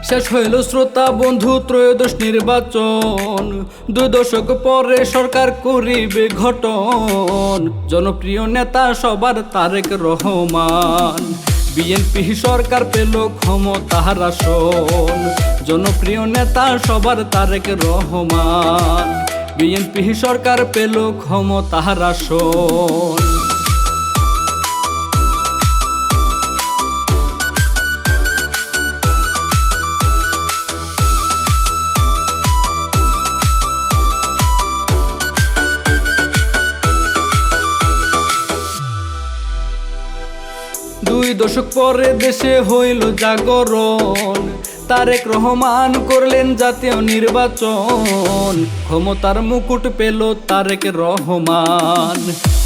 শেষ হইল শ্রোতা বন্ধু ত্রয়োদশ নির্বাচন, 2 দশক পরে সরকার করিবে গঠন। জনপ্রিয় নেতা সবার তারেক রহমান, বিএনপি সরকার পেল ক্ষমতার আসন। জনপ্রিয় নেতা সবার তারেক রহমান, বিএনপি সরকার পেল ক্ষমতার আসন। 2 দশক পরে দেশে হইল জাগরণ, তারেক রহমান করলেন জাতীয় নির্বাচন। ক্ষমতার মুকুট পেল তারেক রহমান,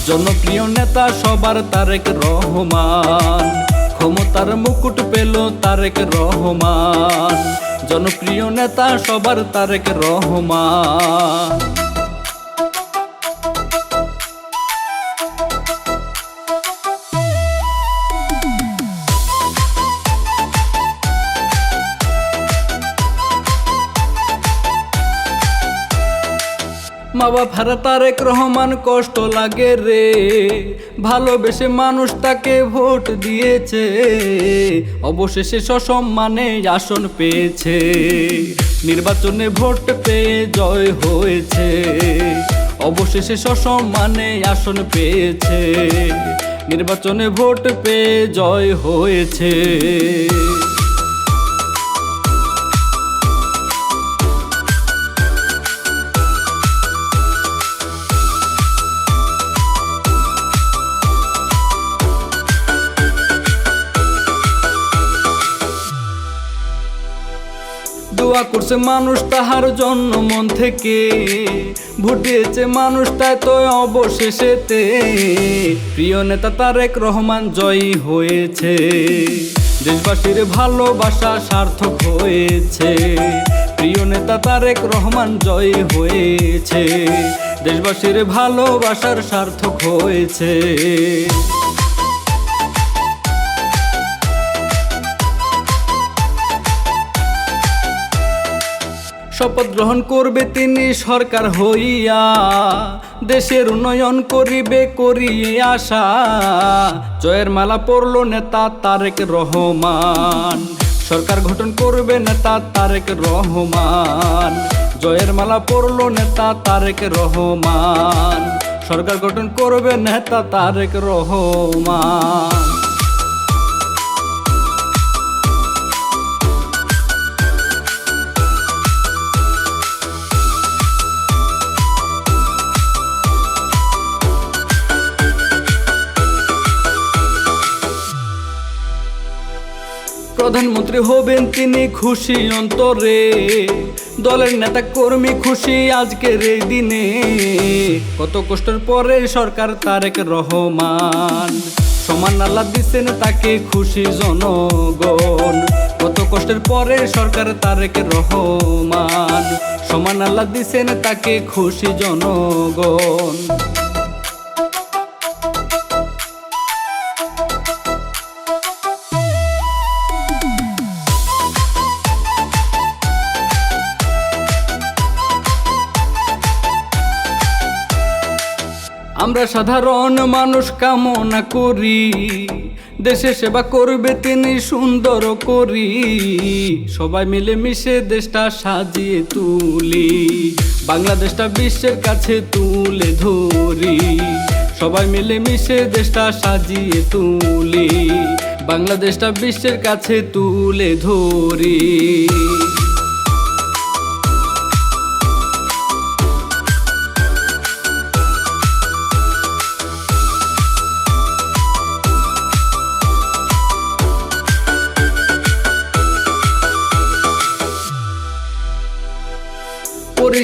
জনপ্রিয় নেতা সবার তারেক রহমান। ক্ষমতার মুকুট পেল তারেক রহমান, জনপ্রিয় নেতা সবার তারেক রহমান। মা বাবার তারেক রহমান কষ্ট লাগে রে, ভালোবেসে মানুষ তাকে ভোট দিয়েছে। অবশেষে সসম্মানে আসন পেয়েছে, নির্বাচনে ভোট পেয়ে জয় হয়েছে। অবশেষে সসম্মানে আসন পেয়েছে, নির্বাচনে ভোট পেয়ে জয় হয়েছে। দোয়া করছে মানুষ তাহার জন্য মন থেকে, ভোট দিয়েছে মানুষ তাই তো অবশেষেতে। প্রিয় নেতা তারেক রহমান জয়ী হয়েছে, দেশবাসীর ভালোবাসা সার্থক হয়েছে। প্রিয় নেতা তারেক রহমান জয়ী হয়েছে, দেশবাসীর ভালোবাসার সার্থক হয়েছে। শপথ গ্রহণ করবে তিনি সরকার হইয়া, দেশের উন্নয়ন করিবে করিয়ে আশা। জয়ের মালা পরল নেতা তারেক রহমান, সরকার গঠন করবে নেতা তারেক রহমান। জয়ের মালা পরল নেতা তারেক রহমান, সরকার গঠন করবে নেতা তারেক রহমান। প্রধানমন্ত্রী হবেন তিনি খুশি অন্তরে, দলের নেতা কর্মী খুশি আজকের এই দিনে। কত কষ্টের পরে সরকার তারেক রহমান, সমান আল্লাহ দিচ্ছেন তাকে খুশি জনগণ। কত কষ্টের পরে সরকার তারেক রহমান, সমান আল্লাহ দিচ্ছেন তাকে খুশি জনগণ। আমরা সাধারণ মানুষ কামনা করি, দেশে সেবা করবে তিনি সুন্দর করি। সবাই মিলে মিশে দেশটা সাজিয়ে তুলি, বাংলাদেশটা বিশ্বের কাছে তুলে ধরি। সবাই মিলে মিশে দেশটা সাজিয়ে তুলি, বাংলাদেশটা বিশ্বের কাছে তুলে ধরি।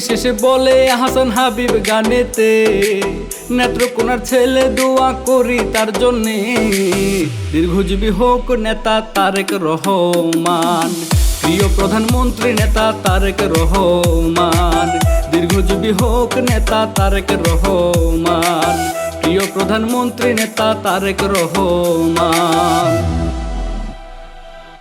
শেষে বলে হাসান হাবিব গানেতে, নেত্রকোনার ছেলে দোয়া করি তার জন্যে, দীর্ঘজীবী হোক নেতা তারেক রহমান। প্রিয় প্রধানমন্ত্রী নেতা তারেক রহমান, দীর্ঘজীবী হোক নেতা তারেক রহমান। প্রিয় প্রধানমন্ত্রী নেতা তারেক রহমান।